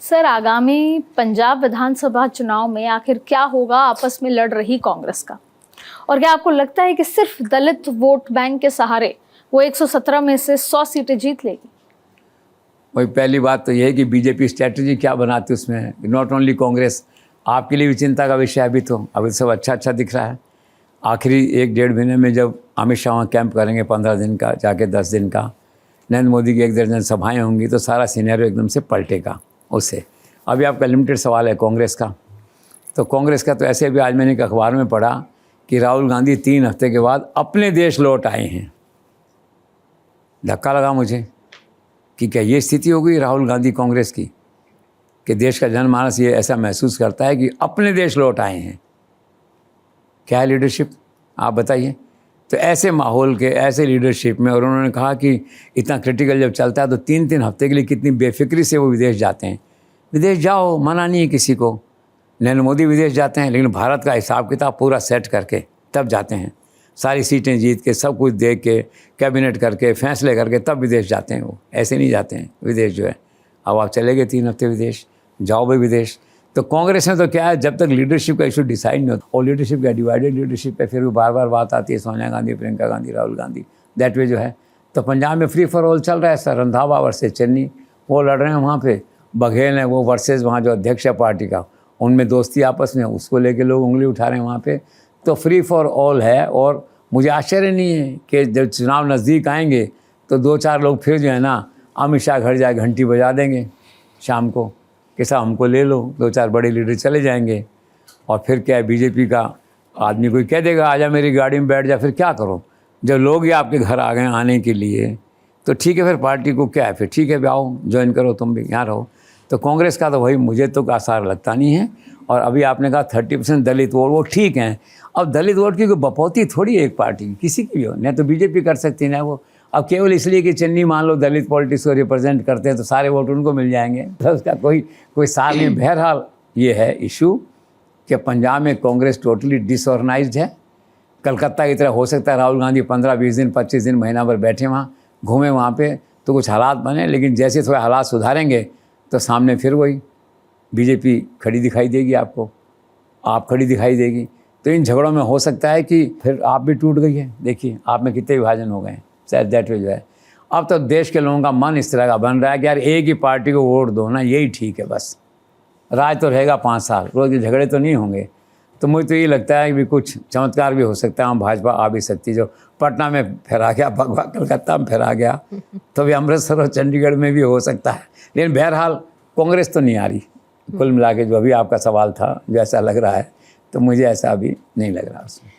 Sir, आगामी पंजाब विधानसभा चुनाव में आखिर क्या होगा आपस में लड़ रही कांग्रेस का? और क्या आपको लगता है कि सिर्फ दलित वोट बैंक के सहारे वो 117 में से 100 सीटें जीत लेगी? वही पहली बात तो यह है कि बीजेपी स्ट्रैटेजी क्या बनाती है उसमें। नॉट ओनली कांग्रेस, आपके लिए भी चिंता का विषय अभी तो अभी सब अच्छा दिख रहा है। आखिरी 1-1.5 महीने में जब अमित शाह वहाँ कैंप करेंगे 15 दिन का, जाके 10 दिन का, नरेंद्र मोदी की 1 दर्जन सभाएँ होंगी, तो सारा सीनेरियो एकदम से पलटेगा उससे। अभी आपका लिमिटेड सवाल है कांग्रेस का, तो कांग्रेस का तो ऐसे भी आज मैंने एक अखबार में पढ़ा कि राहुल गांधी 3 हफ्ते के बाद अपने देश लौट आए हैं। धक्का लगा मुझे कि क्या ये स्थिति हो गई राहुल गांधी कांग्रेस की, कि देश का जनमानस ये ऐसा महसूस करता है कि अपने देश लौट आए हैं। क्या है लीडरशिप, आप बताइए। तो ऐसे माहौल के, ऐसे लीडरशिप में, और उन्होंने कहा कि इतना क्रिटिकल जब चलता है तो 3-3 हफ्ते के लिए कितनी बेफिक्री से वो विदेश जाते हैं। विदेश जाओ, मना नहीं है किसी को। नरेंद्र मोदी विदेश जाते हैं, लेकिन भारत का हिसाब किताब पूरा सेट करके तब जाते हैं। सारी सीटें जीत के, सब कुछ देख के, कैबिनेट करके, फैसले करके तब विदेश जाते हैं। वो ऐसे नहीं जाते हैं विदेश जो है। अब आप चले गए 3 हफ्ते विदेश, जाओ भाई विदेश। तो कांग्रेस में तो क्या है, जब तक लीडरशिप का इशू डिसाइड नहीं होता, और लीडरशिप का डिवाइडेड लीडरशिप है, फिर भी बार बार बात आती है सोनिया गांधी, प्रियंका गांधी, राहुल गांधी, दैट वे जो है। तो पंजाब में फ्री फॉर ऑल चल रहा है सर। रंधावा वर्सेस चन्नी, वो लड़ रहे हैं वहाँ पे। बघेल है वो वर्सेस वहाँ जो अध्यक्ष है पार्टी का, उनमें दोस्ती आपस में, उसको लेके लोग उंगली उठा रहे हैं वहाँ पे। तो फ्री फॉर ऑल है। और मुझे आश्चर्य नहीं है कि जब चुनाव नज़दीक आएंगे तो 2-4 लोग फिर जो है ना, अमित शाह घर जाए घंटी बजा देंगे शाम को कि साहब हमको ले लो। 2-4 बड़े लीडर चले जाएंगे, और फिर क्या है, बीजेपी का आदमी कोई कह देगा आजा मेरी गाड़ी में बैठ जा। फिर क्या करो, जब लोग ही आपके घर आ गए आने के लिए, तो ठीक है, फिर पार्टी को क्या है, फिर ठीक है आओ ज्वाइन करो, तुम भी यहाँ रहो। तो कांग्रेस का तो वही मुझे तो आसार लगता नहीं है। और अभी आपने कहा 30% दलित वोट, वो ठीक हैं। अब दलित वोट की कोई बपौती थोड़ी है एक पार्टी, किसी की भी हो, नहीं तो बीजेपी कर सकती है ना वो। अब केवल इसलिए कि चन्नी मान लो दलित पॉलिटिक्स को रिप्रेजेंट करते हैं तो सारे वोट उनको मिल जाएंगे, तो उसका कोई सार नहीं। बहरहाल ये है इशू कि पंजाब में कांग्रेस टोटली डिसऑर्गेनाइज्ड है। कलकत्ता की तरह हो सकता है राहुल गांधी 15-20 दिन, 25 दिन, महीना भर बैठे वहाँ, घूमे वहाँ पे, तो कुछ हालात बने। लेकिन जैसे थोड़े हालात सुधारेंगे तो सामने फिर वही बीजेपी खड़ी दिखाई देगी आपको, आप खड़ी दिखाई देगी। तो इन झगड़ों में हो सकता है कि फिर आप भी टूट गई है। देखिए आप में कितने विभाजन हो गए हैं, शायद दैट वे जो है। अब तो देश के लोगों का मन इस तरह का बन रहा है कि यार एक ही पार्टी को वोट दो ना, यही ठीक है बस। राज तो रहेगा 5 साल, रोज़ के झगड़े तो नहीं होंगे। तो मुझे तो ये लगता है कि भी कुछ चमत्कार भी हो सकता है, हम भाजपा आ भी सकती। जो पटना में फहरा गया, भगवा कलकत्ता में फहरा गया, तो भी अमृतसर और चंडीगढ़ में भी हो सकता है। लेकिन बहरहाल कांग्रेस तो नहीं आ रही। कुल मिला के जो अभी आपका सवाल था, जो ऐसा लग रहा है, तो मुझे ऐसा अभी नहीं लग रहा उसमें।